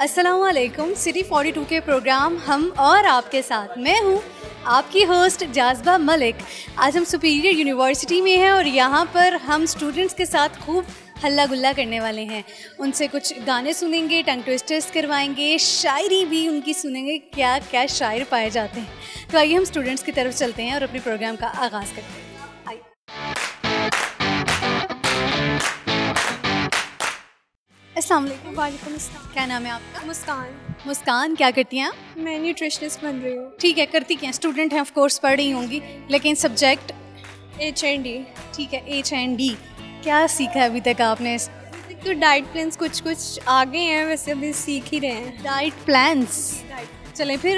अस्सलामुअलैकुम। सिटी 42 के प्रोग्राम हम और आपके साथ मैं हूँ आपकी होस्ट जाज़बा मलिक। आज हम सुपीरियर यूनिवर्सिटी में हैं और यहाँ पर हम स्टूडेंट्स के साथ खूब हल्ला गुल्ला करने वाले हैं। उनसे कुछ गाने सुनेंगे, टंग ट्विस्टर्स करवाएंगे, शायरी भी उनकी सुनेंगे, क्या क्या शायर पाए जाते हैं। तो आइए हम स्टूडेंट्स की तरफ चलते हैं और अपने प्रोग्राम का आगाज़ करते हैं। अस्सलाम वालेकुम। वालेकुम अस्सलाम। क्या नाम है आपका? मुस्कान। मुस्कान, क्या करती हैं आप? मैं न्यूट्रिशनिस्ट बन रही हूँ। ठीक है, करती क्या? स्टूडेंट हैं, ऑफ कोर्स पढ़ रही होंगी, लेकिन सब्जेक्ट HND। ठीक है, HND। क्या सीखा है अभी तक आपने? तो डाइट प्लान्स कुछ आगे हैं, वैसे अभी सीख ही रहे हैं। Diet plans. चलें फिर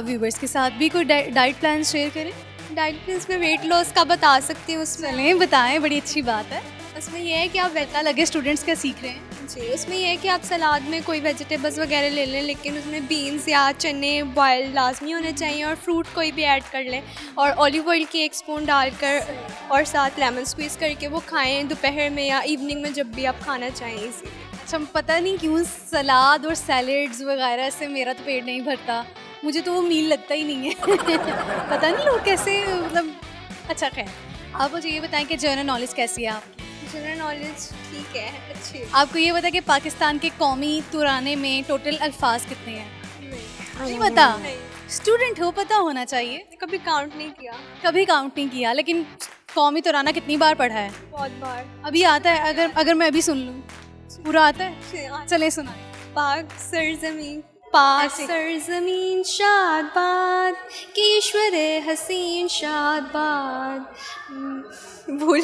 व्यूवर्स के साथ भी कोई डाइट प्लान शेयर करें। डाइट प्लान्स में वेट लॉस का बता सकती हूँ। उसमें चलें बताएं, बड़ी अच्छी बात है। उसमें यह है कि आप पता लगे स्टूडेंट्स क्या सीख रहे हैं। जी, उसमें यह है कि आप सलाद में कोई वेजिटेबल्स वगैरह ले लें, लेकिन उसमें बीन्स या चने बॉयल लाजमी होने चाहिए और फ्रूट कोई भी ऐड कर लें और ऑलिव ऑयल की 1 स्पून डालकर और साथ लेमन स्क्वीज़ करके वो खाएं दोपहर में या इवनिंग में जब भी आप खाना चाहें। इसी अच्छा, पता नहीं क्यों सलाद और सैलेड्स वगैरह से मेरा तो पेट नहीं भरता, मुझे तो वो मील लगता ही नहीं है। पता नहीं लोग कैसे, मतलब अच्छा खैर। आप मुझे ये बताएं कि जनरल नॉलेज कैसी है आपकी? जनरल नॉलेज ठीक है, अच्छी है। आपको ये पता है कि पाकिस्तान के कौमी तुराने में टोटल अल्फाज कितने हैं? नहीं पता? स्टूडेंट हो, पता होना चाहिए। कभी काउंट नहीं किया। कभी काउंट नहीं किया, लेकिन कौमी तुराना कितनी बार पढ़ा है? बहुत बार। अभी आता है? अगर मैं अभी सुन लूँ, पूरा आता है? चले सुना। पाक सरजमीन, पाक सरजमीन शादबाद, कीश्वरे हसीन शादबाद। भूल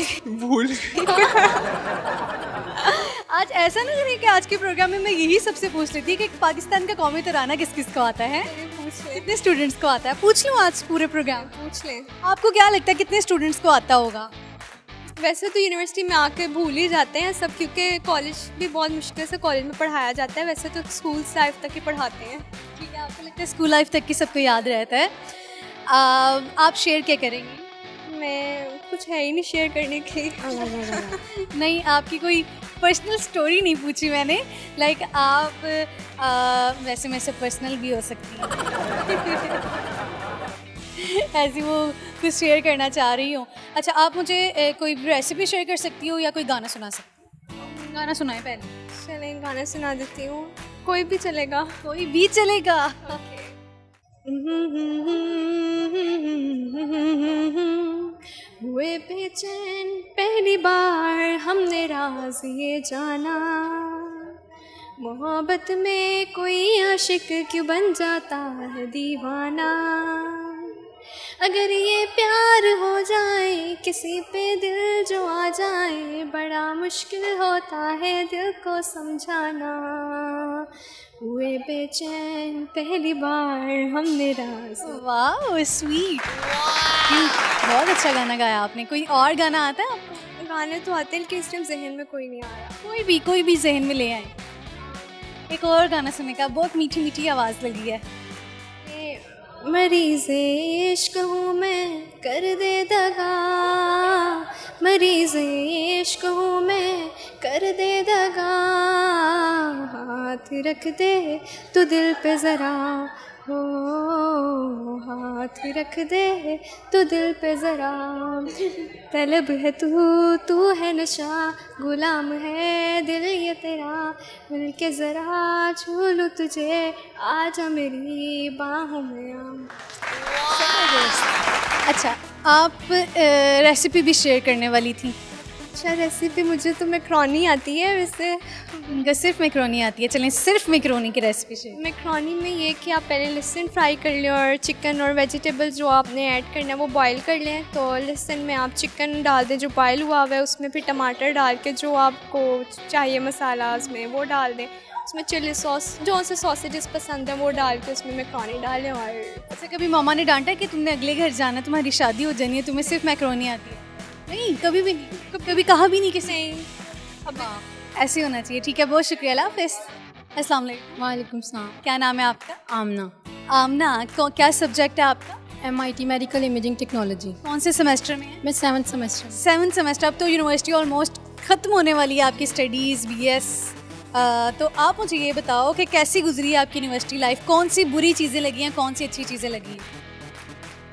आज ऐसा ना करें कि आज के प्रोग्राम में मैं यही सबसे पूछ लेती कि पाकिस्तान का कौमी तराना किस किस को आता है? कितने स्टूडेंट्स को आता है? पूछ लूँ आज पूरे प्रोग्राम? पूछ लें। आपको क्या लगता है कितने स्टूडेंट्स को आता होगा? वैसे तो यूनिवर्सिटी में आके भूल ही जाते हैं सब, क्योंकि कॉलेज भी बहुत मुश्किल से कॉलेज में पढ़ाया जाता है। वैसे तो स्कूल लाइफ तक ही पढ़ाते हैं। ठीक है, आपको लगता है स्कूल लाइफ तक की सबको याद रहता है। आप शेयर क्या करेंगी? मैं कुछ है ही नहीं शेयर करने की। नहीं, आपकी कोई पर्सनल स्टोरी नहीं पूछी मैंने। लाइक आप वैसे मेरे से पर्सनल भी हो सकती है। ऐसी वो कुछ शेयर करना चाह रही हूँ। अच्छा, आप मुझे कोई रेसिपी शेयर कर सकती हो या कोई गाना सुना सकती हो? गाना सुनाए पहले। चलें, गाना सुना देती हूँ। कोई भी चलेगा। कोई भी चलेगा। हुए बेचैन पहली बार हमने राज ये जाना, मोहब्बत में कोई आशिक क्यों बन जाता है दीवाना। अगर ये प्यार हो जाए किसी पे दिल जो आ जाए, बड़ा मुश्किल होता है दिल को समझाना। हुए बेचैन पहली बार हमने राज। वाह स्वीट, बहुत अच्छा गाना गाया आपने। कोई और गाना आता है आपको? गाने तो आते हैं लेकिन इस टाइम जहन में कोई नहीं आ रहा। कोई भी जहन में ले आए। एक और गाना सुनने का, बहुत मीठी मीठी आवाज़ लगी है। मरीज़े इश्क हूँ मैं कर दे दगा, मरीज़े इश्क हूँ मैं कर दे दगा, हाथ रख दे तू दिल पे ज़रा, हो हाथ रख दे तू दिल पे ज़रा। तलब है तू है नशा, गुलाम है दिल ये तेरा, मिल के ज़रा छू लूँ तुझे, आजा मेरी बाहों में आ। अच्छा, आप रेसिपी भी शेयर करने वाली थी। अच्छा, रेसिपी मुझे तो मैक्रोनी आती है। वैसे सिर्फ मैक्रोनी आती है? चलें सिर्फ मैक्रोनी की रेसिपी शेयर। मैक्रोनी में ये कि आप पहले लहसुन फ्राई कर लें और चिकन और वेजिटेबल्स जो आपने ऐड करना है वो बॉईल कर लें। तो लहसुन में आप चिकन डाल दें जो बॉईल हुआ हुआ है, उसमें फिर टमाटर डाल के जो आपको चाहिए मसाला उसमें वो डाल दें। उसमें चिली सॉस, जो से सॉसेजेस पसंद है वो डाल के उसमें मैक्रोनी डालें। और अच्छा, कभी मामा ने डांटा कि तुमने अगले घर जाना, तुम्हारी शादी हो जानी है, तुम्हें सिर्फ मैक्रोनी आती है? नहीं, कभी भी नहीं, कभी कहा भी नहीं किसी? अब ऐसे होना चाहिए। ठीक है, बहुत शुक्रिया, अल्लाह हाफ़िज़। अस्सलाम वालेकुम। वालेकुम सलाम। क्या नाम है आपका? आमना। आमना, क्या सब्जेक्ट है आपका? MIT medical imaging technology. कौन से सेमेस्टर में है? मैं 7th सेमेस्टर। 7th semester. अब तो यूनिवर्सिटी ऑलमोस्ट ख़त्म होने वाली है आपकी स्टडीज़, BS तो आप मुझे ये बताओ कि कैसी गुजरी है आपकी यूनिवर्सिटी लाइफ, कौन सी बुरी चीज़ें लगी हैं, कौन सी अच्छी चीज़ें लगी हैं?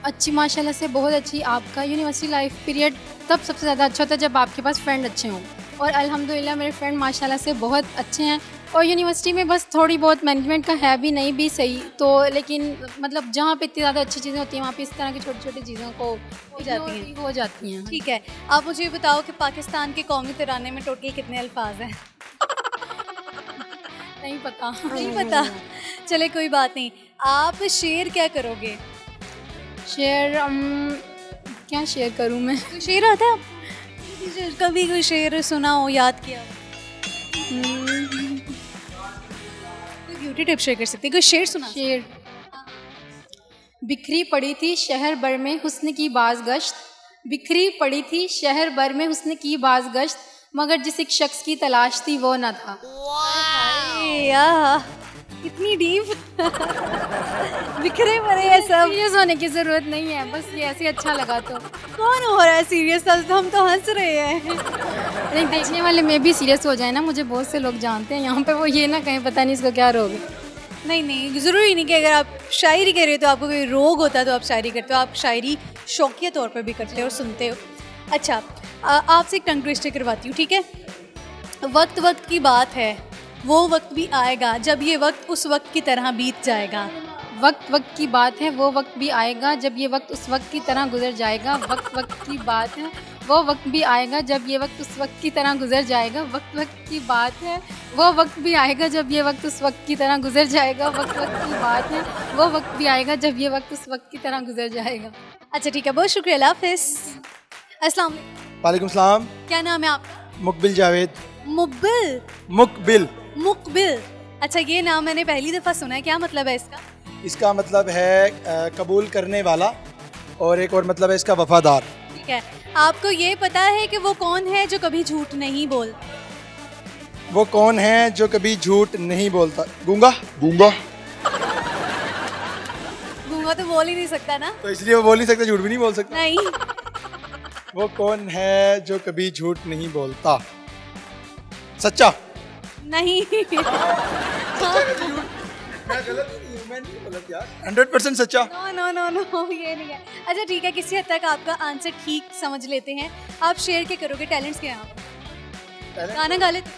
अच्छी, माशाल्लाह से बहुत अच्छी। आपका यूनिवर्सिटी लाइफ पीरियड तब सबसे ज़्यादा अच्छा होता है जब आपके पास फ्रेंड अच्छे हों, और अल्हम्दुलिल्लाह मेरे फ्रेंड माशाल्लाह से बहुत अच्छे हैं। और यूनिवर्सिटी में बस थोड़ी बहुत मैनेजमेंट का है भी नहीं भी सही, तो लेकिन मतलब जहाँ पे इतनी ज़्यादा अच्छी चीज़ें होती हैं वहाँ पे इस तरह की छोटी छोटी चीज़ों को हो जाती हैं। ठीक है, आप मुझे ये बताओ कि पाकिस्तान के कौमी तराने में टोटल कितने अल्फाज हैं? नहीं पता। नहीं पता, चले कोई बात नहीं। आप शेयर क्या करोगे? शेयर क्या शेयर करूँ मैं? कोई शेर आता है कभी, कोई शेर सुना हो, याद किया हो? कोई ब्यूटी टिप शेयर कर सकती है, कोई शेर सुना? शेर, बिखरी पड़ी थी शहर भर में हुस्न की बाज गश्त, बिखरी पड़ी थी शहर भर में हुस्न की बाज गश्त, मगर जिस एक शख्स की तलाश थी वो न था। यार इतनी डीप बिखरे पड़े हैं सब। सीरियस होने की जरूरत नहीं है, बस ये ऐसे अच्छा लगा। तो कौन हो रहा है सीरियस? हम तो हंस रहे हैं। नहीं, देखने वाले में भी सीरियस हो जाए ना, मुझे बहुत से लोग जानते हैं यहाँ पे, वो ये ना कहीं पता नहीं इसको क्या रोग है। नहीं नहीं, ज़रूरी नहीं कि अगर आप शायरी कर रहे हो तो आपको कोई रोग होता है तो आप शायरी करते हो। आप शायरी शौकिया तौर पर भी करते हो और सुनते हो। अच्छा, आपसे एक टंग ट्विस्टर करवाती हूँ, ठीक है? वक्त वक्त की बात है, वो वक्त भी आएगा जब ये वक्त उस वक्त की तरह बीत जाएगा। वक्त वक्त की बात है, वो वक्त भी आएगा जब ये वक्त उस वक्त की तरह गुजर जाएगा। वक्त वक्त की बात है, वो वक्त भी आएगा जब ये वक्त उस वक्त की तरह गुजर जाएगा। वक्त वक्त की बात है, वो वक्त भी आएगा जब ये वक्त उस वक्त की तरह गुजर जाएगा। वक्त वक्त की बात है, वो वक्त भी आएगा जब ये वक्त उस वक्त की तरह गुजर जाएगा। अच्छा ठीक है, बहुत शुक्रिया, अल्लाह हाफ़िज़। अस्सलाम वालेकुम। वालेकुम सलाम। क्या नाम है आपका? मुकबिल जावेद। मुकबिल? मुकबिल। मुकबिल, अच्छा ये नाम मैंने पहली दफ़ा सुना है, क्या मतलब है इसका? इसका मतलब है कबूल करने वाला, और एक और मतलब है इसका वफादार। ठीक है, आपको ये पता है कि वो कौन है जो कभी झूठ नहीं बोलता? वो कौन है जो कभी झूठ नहीं बोलता? गूंगा। गूंगा गूंगा तो बोल ही नहीं सकता ना, तो इसलिए वो बोल नहीं सकता, झूठ भी नहीं बोल सकता। नहीं। वो कौन है जो कभी झूठ नहीं बोलता? सच्चा। नहीं। मैं गलत हूँ, मैं नहीं गलत यार, 100% सच्चा। नो नो नो नो, ये नहीं है। अच्छा ठीक है, किसी हद तक आपका आंसर ठीक समझ लेते हैं। आप शेयर क्या करोगे? टैलेंट्स क्या हैं? गाना गा लेते?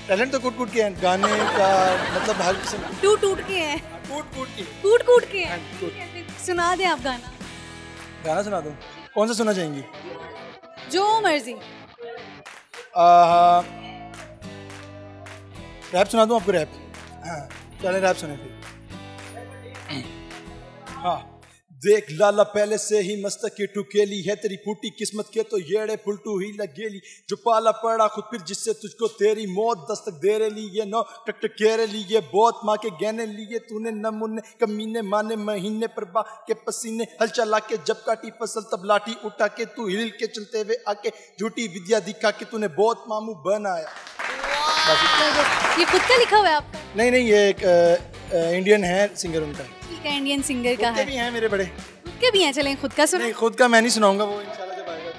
टैलेंट तो कूट कूट के हैं, गाने का मतलब हर किस्म। टूट टूट के हैं, कूट कूट के। कूट कूट के हैं। हाँ, कूट। ठीक है, फिर सुना दें आप गाना। गाना सुना दूँ? कौन सा सुनना चाहेंगी? जो मर्जी। रैप सुना दूँ आपको? रैप? हाँ चले, रैप सुने फिर। हाँ, देख लाला पहले से ही मस्तक की टुकेली है, तेरी फूटी किस्मत के तो येड़े पुलटू ही लगेली, जो पाला पड़ा खुद फिर जिससे तुझको तेरी मौत दस्तक दे रे लिए, नो टक टक केरे लिए, बहुत माँ के गहने लिए तूने, नमूने कमीने माने महीने पर बा के पसीने, हल चला के जब काटी फसल तब लाठी उठा के तू हिल के चलते हुए आके झूठी विद्या दिखा के तूने बहुत मामू बनाया। ये खुद का लिखा हुआ है आपका? नहीं नहीं, ये एक इंडियन है सिंगर उनका। ठीक है, इंडियन सिंगर का है। भी हैं मेरे बड़े। खुद के भी हैं, चलें खुद का सुना। नहीं, खुद का मैं नहीं सुनाऊंगा, वो इंशाल्लाह जब आएगा।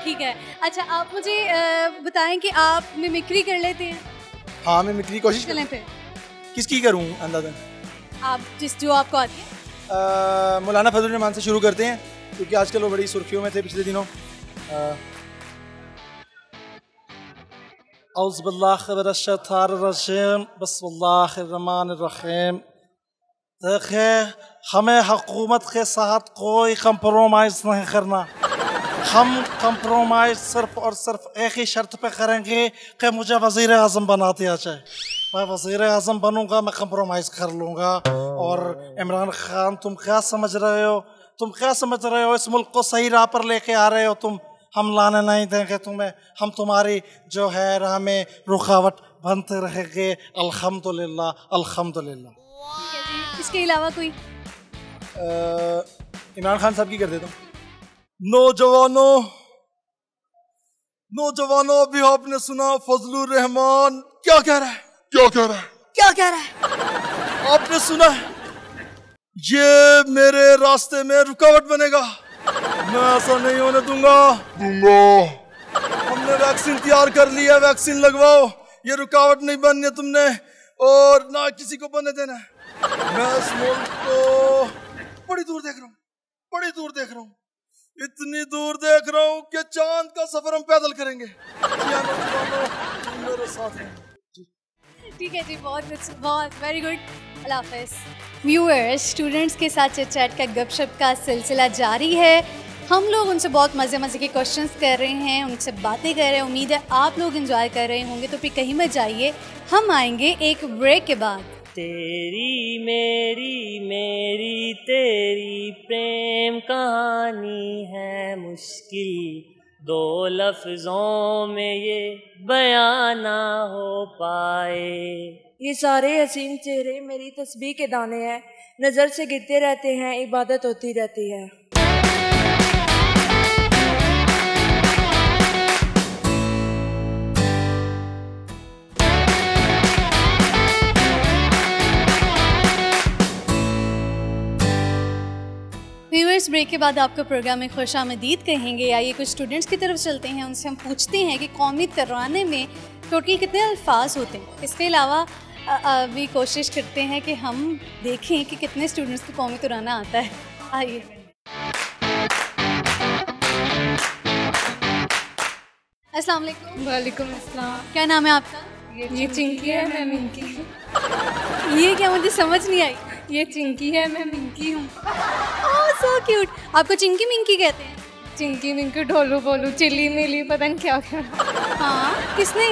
ठीक है, अच्छा आप मुझे बताएं कि आप मिमिक्री कर लेते हैं? हाँ, मैं मिमिक्री कोशिश चलें फिर। किसकी करूँ अंदाज़न? आप जो आपको आती है। मौलाना फजल रहमान से शुरू करते हैं, क्योंकि आजकल वो बड़ी सुर्खियों में थे पिछले दिनों। बिस्मिल्लाहिर्रहमानिर्रहीम। देखिए, हमें हुकूमत के साथ कोई कंप्रोमाइज़ नहीं करना। हम कंप्रोमाइज़ सिर्फ और सिर्फ एक ही शर्त पे करेंगे कि मुझे वज़ीर आज़म बना दिया जाए। मैं वज़ीर आज़म बनूंगा, मैं कंप्रोमाइज़ कर लूँगा। और इमरान खान, तुम क्या समझ रहे हो? तुम क्या समझ रहे हो? इस मुल्क को सही राह पर लेके आ रहे हो तुम। हम लाने नहीं देंगे तुम्हें, हम तुम्हारी जो है राह में रुकावट बनते रहेंगे। अल्हम्दुलिल्लाह, अल्हम्दुलिल्लाह। इसके अलावा कोई? इमरान खान साहब की कर देता हूँ। नौजवानों, अभी आपने सुना फजलुर रहमान क्या कह रहा है? क्या कह रहा है? आपने सुना है? ये मेरे रास्ते में रुकावट बनेगा, मैं ऐसा नहीं होने दूंगा। हमने वैक्सीन तैयार कर ली है, वैक्सीन लगवाओ। ये रुकावट नहीं बननी है तुमने और ना किसी को बनने देना है। मैं इस मुल्क को बड़ी दूर देख रहा हूँ, बड़ी दूर देख रहा हूँ, इतनी दूर देख रहा हूँ कि चांद का सफर हम पैदल करेंगे। मेरे साथ हैं। ठीक है जी, बहुत वेरी गुड। अल्लाह हाफ़िज़। व्यूअर्स, स्टूडेंट्स के साथ चिट चैट का गपशप का सिलसिला जारी है। हम लोग उनसे बहुत मज़े के क्वेश्चंस कर रहे हैं, उनसे बातें कर रहे हैं। उम्मीद है आप लोग एंजॉय कर रहे होंगे। तो फिर कहीं मत जाइए, हम आएंगे एक ब्रेक के बाद। तेरी मेरी तेरी प्रेम कहानी है मुश्किल, दो लफ्ज़ों में ये बयां ना हो पाए। ये सारे हसीन चेहरे मेरी तस्बीह के दाने हैं, नज़र से गिरते रहते हैं, इबादत होती रहती है। व्यूअर्स, ब्रेक के बाद आपको प्रोग्राम में खुशामदीद कहेंगे। आइए कुछ स्टूडेंट्स की तरफ चलते हैं, उनसे हम पूछते हैं कि कौमी तराने में टोटल कितने अल्फाज होते हैं। इसके अलावा भी कोशिश करते हैं कि हम देखें कि कितने स्टूडेंट्स को कौमी तराना आता है। आइए। अस्सलाम वालेकुम। वालेकुम अस्सलाम। क्या नाम है आपका? ये चिंकी है, मैं मिंकी। ये क्या, मुझे समझ नहीं आई। ये चिंकी है, मैं मिंकी हूँ। So cute. आपको चिंकी मिंकी कहते हैं? चिंकी मिंकी, ढोलू बोलू, चिली मिली, पता नहीं क्या क्या। हाँ, किसने?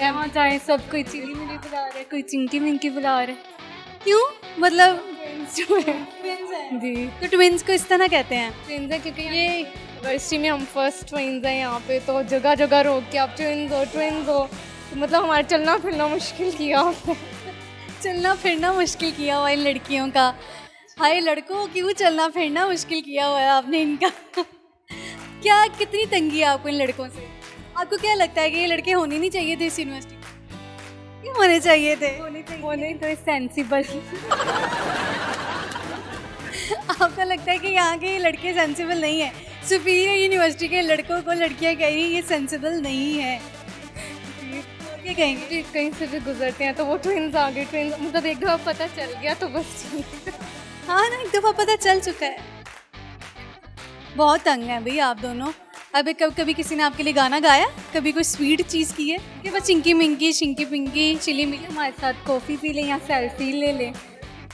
यहाँ जाए सब कोई चिली मिली बुला रहे हैं, कोई चिंकी मिंकी बुला रहे हैं। क्यों? मतलब जी, तो ट्विंस को इस तरह कहते हैं? ट्विंस है क्योंकि ये यूनिवर्सिटी में हम फर्स्ट ट्विंस हैं यहाँ पे, तो जगह जगह रोक के आप ट्विंस हो, तो मतलब हमारा चलना फिरना मुश्किल किया होता है। चलना फिरना मुश्किल किया हुआ इन लड़कियों का। हाय लड़कों, क्यों चलना फिरना मुश्किल किया हुआ है आपने इनका? क्या, कितनी तंगी है आपको इन लड़कों से? आपको क्या लगता है कि ये लड़के होने नहीं चाहिए थे इस यूनिवर्सिटी में? क्यों होने चाहिए थे? होने तो सेंसिबल। आपको लगता है कि यहाँ के लड़के सेंसिबल नहीं है? सुपीरियर यूनिवर्सिटी के लड़कों को लड़कियाँ कह रही ये सेंसिबल नहीं है, ये कहेंगे? कहीं से भी गुजरते हैं तो वो ट्विंस आ गए, ट्विंस मतलब एक दफ़ा पता चल गया तो बस। हाँ ना, एक दफ़ा पता चल चुका है। बहुत तंग है भाई आप दोनों। अभी कभी किसी ने आपके लिए गाना गाया? कभी कोई स्वीट चीज़ की है कि बस चिंकी मिंकी शिंकी पिंकी चिली मिली? हमारे साथ कॉफ़ी पी लें या सेल्फी ले लें।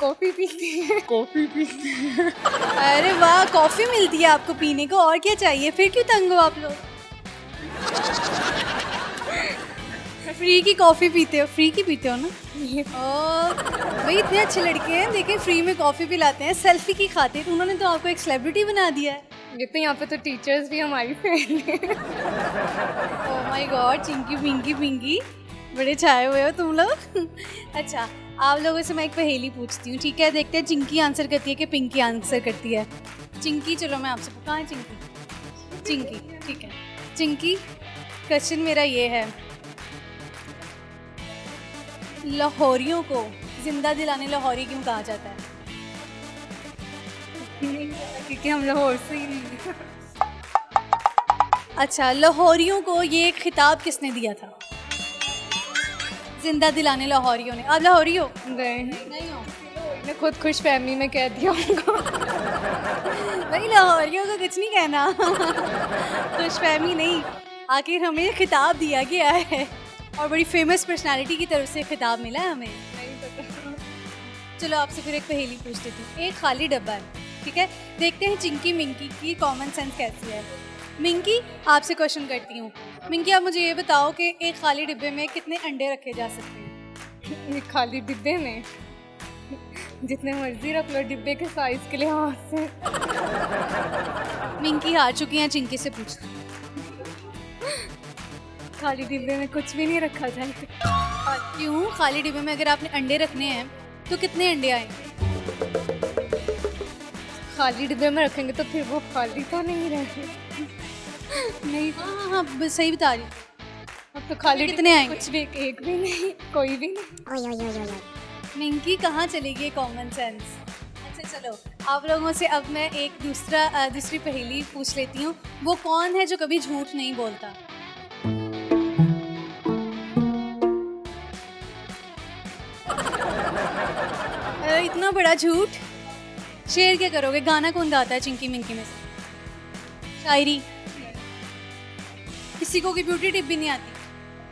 कॉफ़ी पीते हैं, कॉफ़ी पीते हैं। अरे वाह, कॉफ़ी मिलती है आपको पीने को, और क्या चाहिए? फिर क्यों तंग हो आप लोग? फ्री की कॉफ़ी पीते हो? फ्री की पीते हो ना? भाई इतने अच्छे लड़के हैं, देखिए फ्री में कॉफ़ी पिलाते हैं सेल्फी की खातिर। उन्होंने तो आपको एक सेलिब्रिटी बना दिया है। ये तो यहाँ पे तो टीचर्स भी हमारी फैन हैं। Oh my god, Chinki Pinki Pinki, बड़े छाए हुए हो तुम लोग। अच्छा, आप लोगों से मैं एक पहेली पूछती हूँ, ठीक है? देखते हैं चिंकी आंसर करती है कि पिंकी आंसर करती है। चिंकी, चलो मैं आपसे, कहाँ है चिंकी? चिंकी, ठीक है। चिंकी, क्वेश्चन मेरा ये है, लाहौरियों को जिंदा दिलाने लाहौरी क्यों कहा जाता है? क्योंकि हम लाहौर से ही नहीं। अच्छा, लाहौरियों को ये खिताब किसने दिया था जिंदा दिलाने लाहौरियों ने? आप लाहौरी हो? नहीं हो। मैं खुद खुश फहमी में कह दिया होगा। भाई लाहौरियों को कुछ नहीं कहना। खुश फहमी नहीं, आखिर हमें खिताब दिया गया है और बड़ी फेमस पर्सनालिटी की तरफ से खिताब मिला है हमें। चलो आपसे फिर एक पहेली पूछ देती हूँ। एक खाली डब्बा है, ठीक है? देखते हैं चिंकी मिंकी की कॉमन सेंस कैसी है। मिंकी, आपसे क्वेश्चन करती हूँ। मिंकी, आप मुझे ये बताओ कि एक खाली डिब्बे में कितने अंडे रखे जा सकते हैं? एक खाली डिब्बे में जितने मर्जी रख लो, डिब्बे के साइज के लिहाज से। मिंकी हार चुकी हैं, चिंकी से पूछती हूँ। खाली डिब्बे में कुछ भी नहीं रखा जाएगा। क्यों? खाली डिब्बे में अगर आपने अंडे रखने हैं तो कितने अंडे आएंगे? खाली डिब्बे में रखेंगे तो फिर वो खाली तो नहीं रहेंगे। नहीं, हाँ, सही बता रही हूँ। अब तो खाली कितने आएंगे? कुछ भी, एक भी नहीं, कोई भी नहीं। मिंकी कहाँ चलेगी कॉमन सेंस? अच्छा चलो, आप लोगों से अब मैं एक दूसरी पहेली पूछ लेती हूँ। वो कौन है जो कभी झूठ नहीं बोलता? इतना बड़ा झूठ। शेर क्या करोगे? गाना कौन गाता है चिंकी मिंकी में से? शायरी? किसी को की ब्यूटी टिप भी नहीं आती?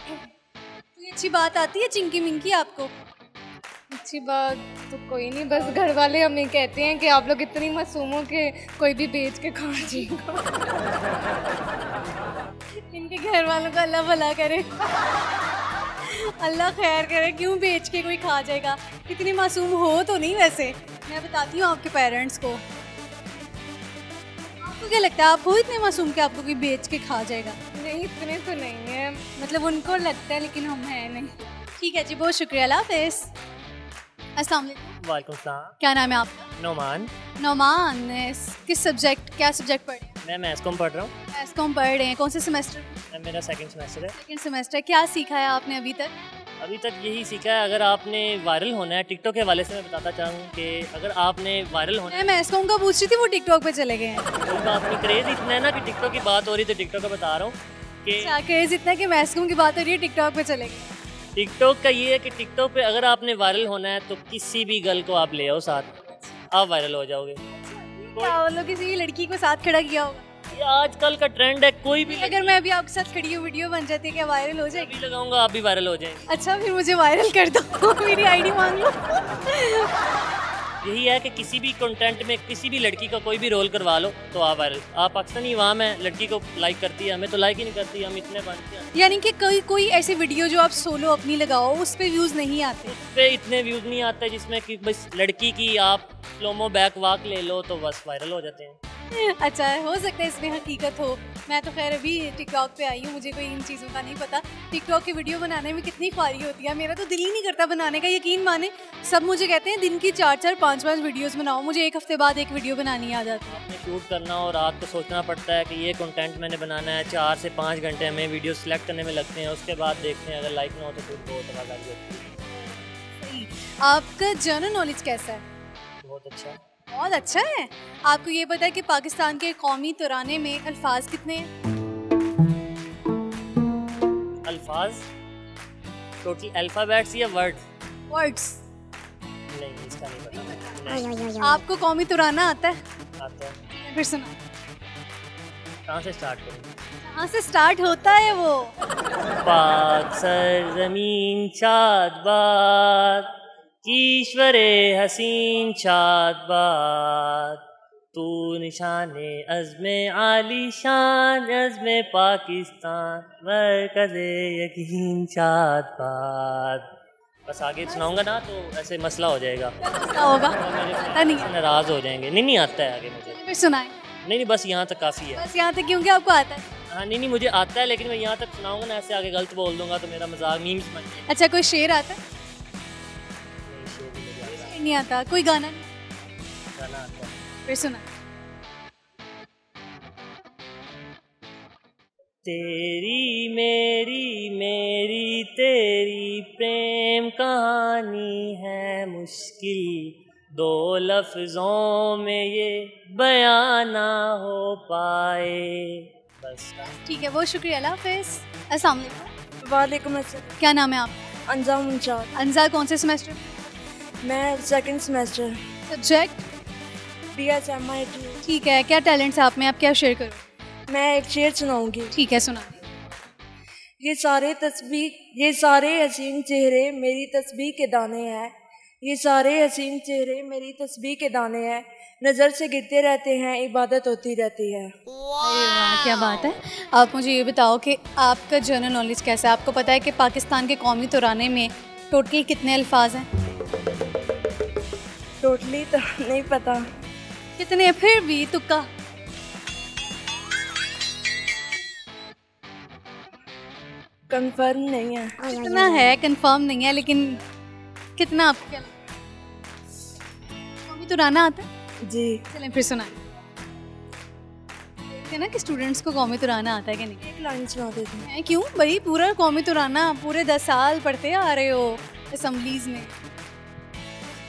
कोई अच्छी बात आती है चिंकी मिंकी आपको? अच्छी बात तो कोई नहीं, बस घर वाले हमें कहते हैं कि आप लोग इतनी मासूम हो कि कोई भी बेच के खा जाएगा। इनके घर वालों का अल्लाह भला करे, अल्लाह खैर करे। क्यों बेच के कोई खा जाएगा? इतनी मासूम हो तो नहीं वैसे। मैं बताती हूँ आपके पेरेंट्स को। आपको क्या लगता है, आप हो इतने मासूम कि आपको कोई बेच के खा जाएगा? नहीं, इतने तो नहीं है, मतलब उनको लगता है लेकिन हम हैं नहीं। ठीक है जी, बहुत शुक्रिया, अल्लाह हाफ़िज़। अस्सलाम वालेकुम। वालेकुम सलाम। क्या नाम है आपका? नोमान। नोमान। किस सब्जेक्ट, क्या सब्जेक्ट पढ़ रहे हैं? मैं मैथ्स कॉम पढ़ रहा हूँ। मैथ्स कॉम पढ़ रहे हैं, कौन से सेमेस्टर? मेरा सेकंड सेमेस्टर है। Second semester. क्या सीखा है आपने अभी तक? अभी तक यही सीखा है, अगर आपने वायरल होना है टिकटॉक के हवाले से मैं बताता चाहूँ कि अगर आपने वायरल होना मैं मैथ्स कॉम का पूछ रही थी, वो टिकटॉक पे चले गए हैं। कोई बात नहीं, क्रेज इतना है ना कि टिकटॉक की बात हो रही, तो टिकटॉक का बता रहा हूँ कि अच्छा, क्रेज इतना है कि मैथ्स कॉम की बात हो रही है, टिकटॉक पे चले गए। टिकटॉक का ये है कि टिकटॉक पे अगर आपने वायरल होना है तो किसी भी गर्ल को आप ले आओ साथ, आप वायरल हो जाओगे। क्या वो लोग किसी लड़की को साथ खड़ा किया होगा? ये आजकल का ट्रेंड है, कोई भी अगर मैं अभी आपके साथ खड़ी हूँ, वीडियो बन जाती है, क्या वायरल हो जाएगी? भी लगाऊंगा आप भी वायरल हो जाएंगे। अच्छा, फिर मुझे वायरल कर दो, मेरी आईडी मांग लो। यही है कि किसी भी कंटेंट में किसी भी लड़की का कोई भी रोल करवा लो तो आप वायरल। आप पाकिस्तानी अवाम है, लड़की को लाइक करती है, हमें तो लाइक ही नहीं करती, हम इतने बनते हैं। यानी कि कोई ऐसी वीडियो जो आप सोलो अपनी लगाओ, उस पे व्यूज नहीं आते? उस पे इतने व्यूज नहीं आते जिसमें कि बस लड़की की आप स्लोमो बैक वॉक ले लो तो बस वायरल हो जाते हैं। अच्छा, हो सकता है इसमें हकीकत हो। मैं तो खैर अभी टिकटॉक पे आई हूँ, मुझे कोई इन चीज़ों का नहीं पता। टिकटॉक की वीडियो बनाने में कितनी ख्वारी होती है, मेरा तो दिल ही नहीं करता बनाने का। यकीन माने, सब मुझे कहते हैं दिन की 4-4, 5-5 वीडियोस बनाओ, मुझे एक हफ्ते बाद एक वीडियो बनानी आ जाती है। आपने शूट करना और रात को सोचना पड़ता है कि ये कंटेंट मैंने बनाना है, 4 से 5 घंटे हमें वीडियो सिलेक्ट करने में लगते हैं, उसके बाद देखते हैं अगर लाइक ना हो तो फिर बहुत आवाज़ आ जाती है। सही। आपका जनरल नॉलेज कैसा है? बहुत अच्छा। बहुत अच्छा है। आपको ये पता है कि पाकिस्तान के कौमी तराने में अल्फाज कितने हैं? अल्फाज टोटल अल्फ़ाबेट्स या वर्ड? वर्ड्स। नहीं, इसका नहीं पता। नहीं। आपको कौमी तराना आता है? आता है। फिर सुना। कहाँ से स्टार्ट करूँ? कहाँ से स्टार्ट होता है वो? पाक सरज़मीन शाद बाद, ईश्वरे हसीन शाद बाद, तू निशाने अज़्मे आली शान, अज़्मे पाकिस्तान, मरकज़े यकीन शाद बाद। बस आगे सुनाऊंगा ना तो ऐसे मसला हो जाएगा, क्या होगा? पता नहीं है। नाराज़ हो जाएंगे। नहीं आता है आगे मुझे। फिर सुनाए। नहीं, बस यहाँ तक काफ़ी है। बस यहाँ तक, क्योंकि आपको आता है। हाँ, नहीं मुझे आता है, लेकिन मैं यहाँ तक सुनाऊंगा ना, ऐसे आगे गलत बोल दूंगा तो मेरा मजाक मीम्स बन जाएगा। अच्छा, कोई शेर आता है? नहीं, शेर भी मुझे आता है। शेर नहीं आता। कोई गाना नहीं? गाना आता है। फिर सुना। तेरी मेरी मेरी तेरी प्रेम कहानी है मुश्किल, 2 लफ्जों में ये बयान ना हो पाए। बस। ठीक है, बहुत शुक्रिया, अल्लाह हाफ़िज़। अस्सलाम वालेकुम। वालेकुम अस्सलाम। क्या नाम है आपका? अंजाम मुंचाद। अंजा, कौन से सेमेस्टर? मैं सेकंड सेमेस्टर। सब्जेक्ट? BSMIT। ठीक है, क्या टैलेंट्स है आप में, आप क्या शेयर करो? मैं एक शेर सुनाऊंगी। ठीक है, सुना। ये सारे हसीन चेहरे मेरी तस्बीह के दाने हैं, ये सारे हसीन चेहरे मेरी तस्बीह के दाने हैं, नज़र से गिरते रहते हैं, इबादत होती रहती है। अरे वाह, क्या बात है। आप मुझे ये बताओ कि आपका जनरल नॉलेज कैसा है? आपको पता है कि पाकिस्तान के कौमी तराने में टोटल कितने अल्फाज हैं? टोटली तो नहीं पता। कितने? फिर भी तुक्का। कंफर्म नहीं है। कितना है? कंफर्म नहीं है, लेकिन कितना आपको क्या लगता है? कौमी तराना आता है? जी। चलें फिर सुनाएं। देखते हैं ना कि स्टूडेंट्स को कौमी तराना आता है कि नहीं। एक लाइन सुना देती हूँ। हैं, क्यों भाई? पूरा कौमी तराना पूरे 10 साल पढ़ते आ रहे हो असम्बलीज में।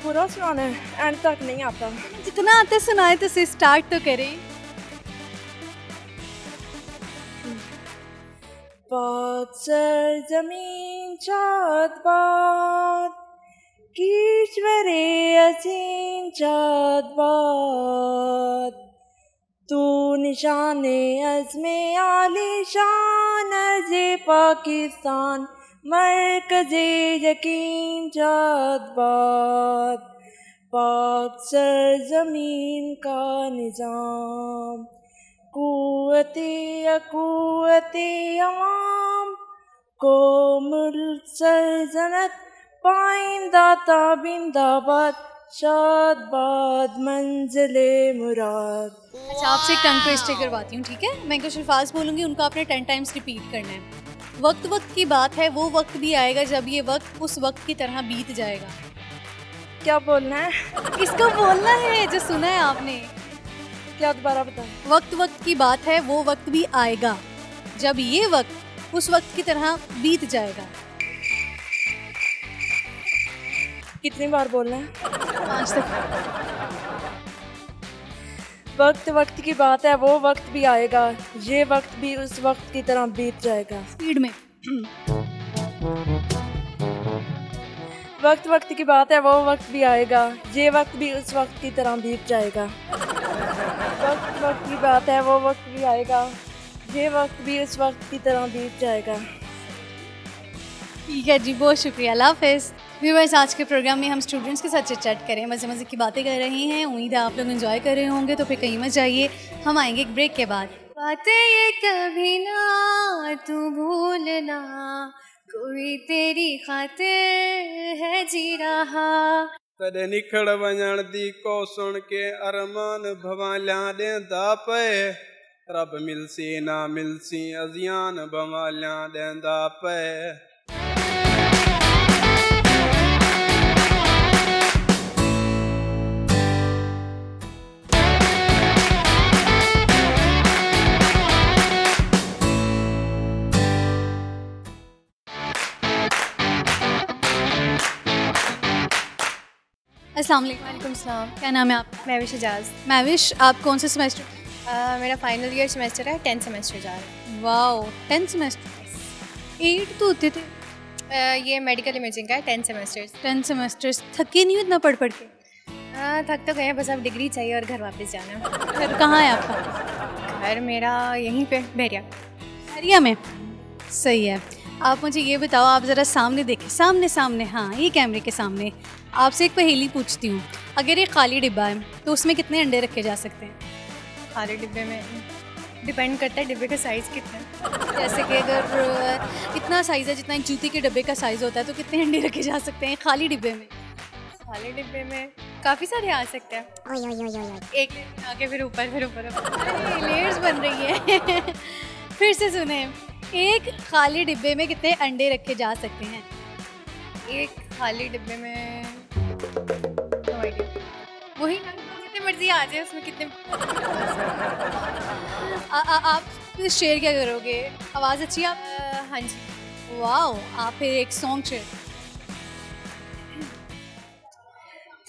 पूरा सुनाना है, एंड तक नहीं आता। जितना आता है सुनाए तो से स्टार्ट तो करें। पाक सरज़मीन शाद बाद, ईश्वरे हसीन चाँदबाद, तू निशाने अज़्मे आलीशान अर्ज़े पाकिस्तान, मरकज़े यकीन चाँदबाद, पाक सरज़मीन का निज़ाम, कुव्वते अकुव्वते अवाम को मुल्क सल्तनत पाइंदा ताबिंदाबाद, शादबाद मंजिले मुराद। अच्छा, आपसे एक टंग ट्विस्टर करवाती हूँ, ठीक है? मैं कुछ अल्फाज बोलूँगी, उनको आपने 10 टाइम्स रिपीट करना है। वक्त वक्त की बात है, वो वक्त भी आएगा जब ये वक्त उस वक्त की तरह बीत जाएगा। क्या बोलना है? इसको बोलना है जो सुना है आपने। क्या दोबारा बताएं? वक्त वक्त की बात है, वो वक्त भी आएगा जब ये वक्त उस वक्त की तरह बीत जाएगा। कितनी बार बोलना है? 5 तक। वक्त वक्त की बात है, वो वक्त भी आएगा, ये वक्त भी उस वक्त की तरह बीत जाएगा। स्पीड में। वक्त वक्त की बात है, वो वक्त भी आएगा, ये वक्त भी उस वक्त की तरह बीत जाएगा। वक्त वक्त की बात है, वो वक्त भी आएगा, ये वक्त भी उस वक्त की तरह बीत जाएगा। ठीक है जी, बहुत शुक्रिया, अल्लाह हाफ़िज़। व्यूअर्स, आज के प्रोग्राम में हम स्टूडेंट्स के साथ चिट-चैट करें, मज़े मज़े की बातें कर रहे हैं। उम्मीद है आप लोग एंजॉय कर रहे होंगे, तो फिर कहीं मत जाइए, हम आएंगे एक ब्रेक के बाद। बातें ये कभी ना तू भूलना, कोई तेरी खातिर है जी रहा। कदे निखड़ वञण दी को सुन के अरमान भवालियां ॾेंदा पए, रब मिलसी ना मिलसी अज़ियान भवालियां ॾेंदा पए। अस्सलाम वालेकुम। वालेकुम सलाम। क्या नाम है आपका? महविश एजाज। महविश, आप कौन से सेमेस्टर? मेरा फाइनल ईयर सेमेस्टर है, 10th सेमेस्टर जा रहा है। Wow, 10th semester. 8 तो होते थे। ये मेडिकल इमेजिंग का है, 10 सेमेस्टर्स। 10 सेमेस्टर्स। थके नहीं हो इतना पढ़ पढ़ के? थक तो गए, बस अब डिग्री चाहिए और घर वापस जाना। घर कहाँ है आपका? घर मेरा यहीं पे बहरिया। हरिया में? सही है। आप मुझे ये बताओ, आप ज़रा सामने देखें, सामने सामने, हाँ ये कैमरे के सामने। आपसे एक पहेली पूछती हूँ, अगर ये खाली डिब्बा है तो उसमें कितने अंडे रखे जा सकते हैं? खाली डिब्बे में डिपेंड करता है डिब्बे का साइज़ कितना है। जैसे कि अगर इतना साइज़ है जितना एक जूते के डिब्बे का साइज़ होता है, तो कितने अंडे रखे जा सकते हैं खाली डिब्बे में? खाली डिब्बे में काफ़ी सारे आ सकते हैं। एक आगे फिर ऊपर लेयर्स बन रही है। फिर से सुने, एक खाली डिब्बे में कितने अंडे रखे जा सकते हैं? एक खाली डिब्बे में वही कितनी मर्जी आ जाए, उसमें कितने आप शेयर क्या करोगे? आवाज़ अच्छी है आप? हाँ जी। वाओ, आप फिर एक सॉन्ग शेयर।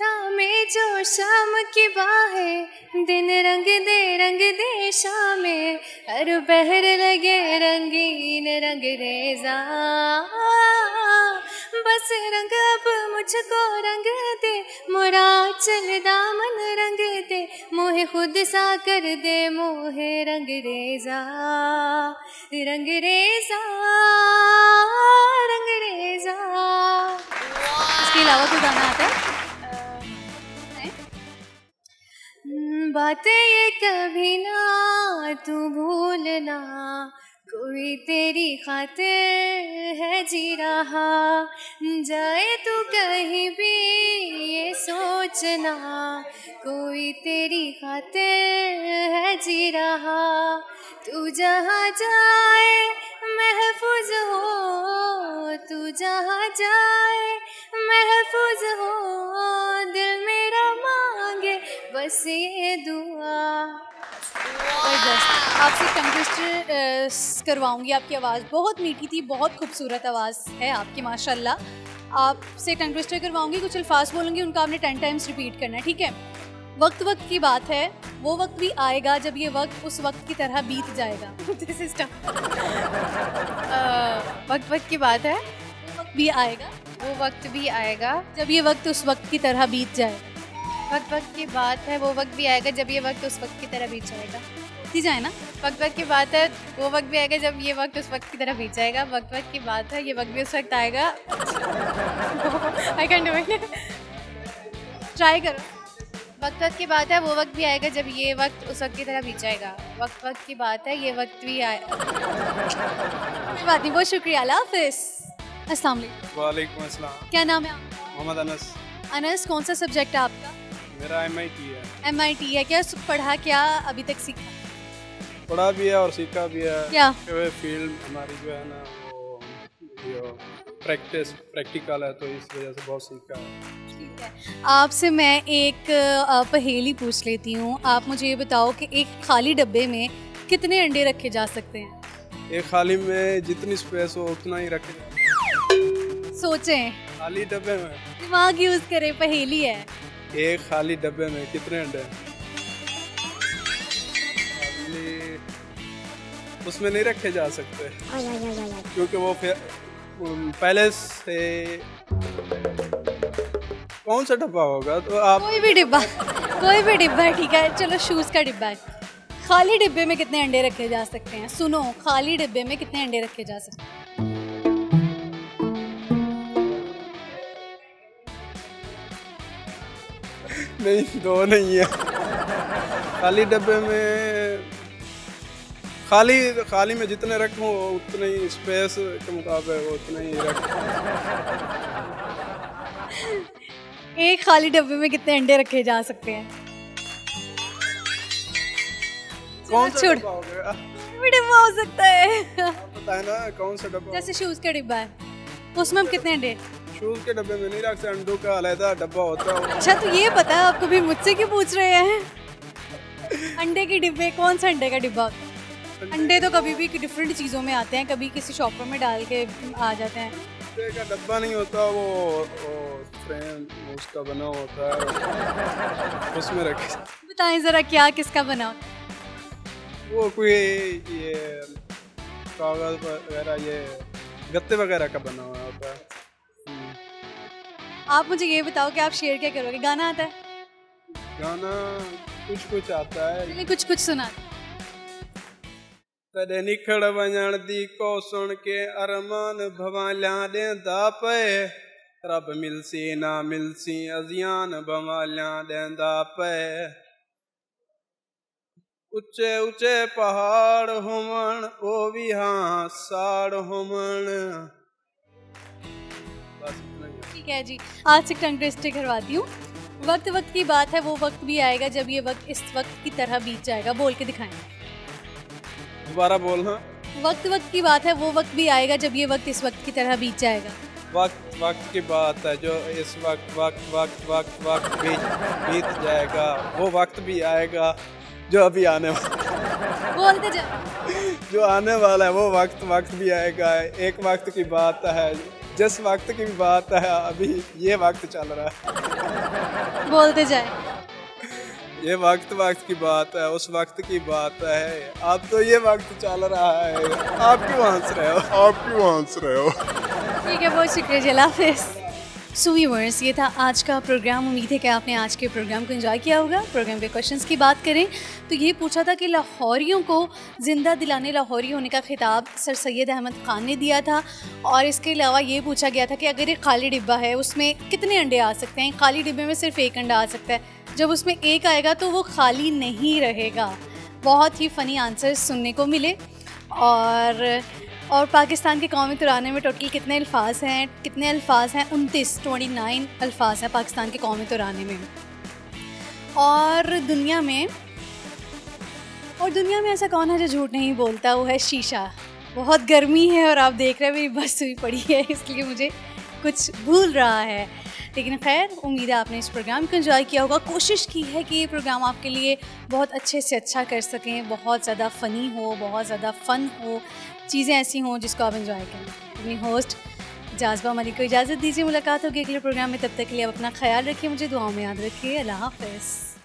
थामे जो शाम की बाहें, दिन रंग दे शामें, हर पहर लगे रंगीन रंग रेजा, बस रंग अब मुझको रंग दे, मोरा चल दामन रंग दे, मोहे खुद सा कर दे, मोहे रंग रेजा रंग रेजा रंग रेजा। इसके अलावा कोई गाना आता है? बातें ये कभी ना तू भूलना, कोई तेरी खातिर है जी रहा, जाए तू कहीं भी ये सोचना, कोई तेरी खातिर है जी रहा, तू जहाँ जाए महफूज हो, तू जहाँ जाए महफूज हो, दिल मेरा मांगे बस ये दुआ। आपसे टंग ट्विस्टर करवाऊंगी। आपकी आवाज़ बहुत मीठी थी, बहुत खूबसूरत आवाज़ है आपकी माशाल्लाह। आपसे टंग ट्विस्टर करवाऊंगी, कुछ अल्फाज बोलूँगी, उनका आपने 10 टाइम्स रिपीट करना है, ठीक है? वक्त वक्त की बात है, वो वक्त भी आएगा जब ये वक्त उस वक्त की तरह बीत जाएगा। This is tough. वक्त वक्त की बात है, वो वक्त भी आएगा, वो वक्त भी आएगा जब ये वक्त उस वक्त की तरह बीत जाएगा। वक्त वक्त की बात है वो वक्त भी आएगा जब ये वक्त उस वक्त की तरह बीत जाएगा। सी जाए ना, वक्त वक्त की बात है वो वक्त भी आएगा जब ये वक्त उस वक्त की तरह बीत जाएगा। वक्त वक्त की बात है ये वक्त भी उस वक्त आएगा। I can do it, try करो। वक्त वक्त की बात है वो वक्त भी आएगा जब ये वक्त उस वक्त की तरह बीत जाएगा। वक्त वक्त की बात है ये वक्त भी आए। कोई बात नहीं, बहुत शुक्रिया, अल्लाह हाफिज़। अस्सलाम वालेकुम। वालेकुम अस्सलाम। क्या नाम है आपका? मोहम्मद अनस। अनस, कौन सा सब्जेक्ट है आपका? मेरा MIT है। MIT है। क्या पढ़ा, क्या अभी तक सीखा? पढ़ा भी है और सीखा भी है। क्या? फील्ड हमारी जो है ना वो जो प्रैक्टिकल है, तो इस वजह से बहुत सीखा है। ठीक है, आपसे मैं एक पहेली पूछ लेती हूँ। आप मुझे ये बताओ कि एक खाली डब्बे में कितने अंडे रखे जा सकते हैं? एक खाली में जितनी स्पेस हो उतना ही रखे। सोचें, खाली डब्बे में दिमाग यूज करें, पहेली है। एक खाली डब्बे में कितने अंडे? उसमें नहीं रखे जा सकते क्योंकि वो पहले से कौन सा डब्बा होगा? तो आप कोई भी डिब्बा, कोई भी डिब्बा, ठीक है, चलो शूज का डिब्बा है। खाली डिब्बे में कितने अंडे रखे जा सकते हैं? सुनो, खाली डिब्बे में कितने अंडे रखे जा सकते हैं? नहीं, दो नहीं है। खाली डब्बे में खाली में जितने रखूं उतने ही स्पेस के मुताबिक उतने ही रखूं। एक खाली डब्बे में कितने अंडे रखे जा सकते हैं? कौन सा छोड़, डब्बा हो गया? भी डिब्बा हो सकता है। आप बताए ना कौन सा डब्बा? जैसे शूज का डिब्बा है, उसमें हम कितने अंडे? शूज के डब्बे में नहीं रख सकते, अंडों का अलग डब्बा होता है। अच्छा, तो ये पता है आपको भी, मुझसे क्यों पूछ रहे हैं? अंडे के डिब्बे, कौन सा अंडे का डिब्बा होता है? अंडे तो कभी भी डिफरेंट चीज़ों में आते हैं, कभी किसी शॉपर में डाल के आ जाते हैं। अंडे का डब्बा नहीं होता, वो फ्रेम उसका बना होता है, उसमें रखे। बताएं ज़रा, क्या किसका बना होता है? वो कोई ये कागज वगैरह, ये गत्ते वगैरह का बना हुआ होता है। आप मुझे ये बताओ कि आप शेयर क्या करोगे? गाना आता है? गाना कुछ आता है। चलिए कुछ सुना। तॾहिं निखड़ वञण दी को सुन के अरमान भवालिया ॾेंदा पे, रब मिलसी ना मिलसी अज़ियान भवालिया ॾेंदा पे। उचे उचे पहाड़ हुमण ओ भी हाँ साड़ हुमण। ठीक है जी, आज से टंग ट्विस्टर करवाती हूँ। वक्त वक्त की बात है वो वक्त भी आएगा जब ये वक्त इस वक्त की तरह बीत जाएगा। बोल के दिखाएं। दोबारा बोलना। वक्त वक्त की बात है वो वक्त भी आएगा जब ये वक्त इस वक्त की तरह बीत जाएगा। वक्त की बात है जो इस वक्त बीत जाएगा, वो वक्त भी आएगा जो अभी आने वाला। बोलते जाओ। जो आने वाला है वो वक्त भी आएगा। एक वक्त की बात है, जिस वक्त की बात है अभी ये वक्त चल रहा है। बोलते जाए। ये वक्त की बात है, उस वक्त की बात है, अब तो ये वक्त चल रहा है। आप क्यों हंस रहे हो? ठीक है, बहुत शुक्रिया जी, अल्लाह हाफिज़। सो व्यूअर्स, ये था आज का प्रोग्राम। उम्मीद है कि आपने आज के प्रोग्राम को एंजॉय किया होगा। प्रोग्राम के क्वेश्चंस की बात करें तो ये पूछा था कि लाहौरियों को ज़िंदा दिलाने लाहौरी होने का खिताब सर सैयद अहमद ख़ान ने दिया था। और इसके अलावा ये पूछा गया था कि अगर एक खाली डिब्बा है उसमें कितने अंडे आ सकते हैं? खाली डिब्बे में सिर्फ एक अंडा आ सकता है। जब उसमें एक आएगा तो वो खाली नहीं रहेगा। बहुत ही फ़नी आंसर्स सुनने को मिले। और पाकिस्तान के कौमी तराने में टोटल कितने अल्फाज हैं? 29 अल्फाज हैं पाकिस्तान के कौमी तराने में। और दुनिया में ऐसा कौन है जो झूठ नहीं बोलता? वो है शीशा। बहुत गर्मी है और आप देख रहे हैं मेरी बस हुई पड़ी है, इसलिए मुझे कुछ भूल रहा है। लेकिन खैर, उम्मीद है आपने इस प्रोग्राम को एंजॉय किया होगा। कोशिश की है कि ये प्रोग्राम आपके लिए बहुत अच्छे से अच्छा कर सकें, बहुत ज़्यादा फ़नी हो, बहुत ज़्यादा फ़न हो, चीज़ें ऐसी हों जिसको आप एंजॉय करें। अपनी होस्ट जाज़बा मलिक को इजाज़त दीजिए। मुलाकात होगी अगले प्रोग्राम में। तब तक के लिए आप अपना ख्याल रखिए, मुझे दुआओं में याद रखिए। अल्लाह हाफ़िज़।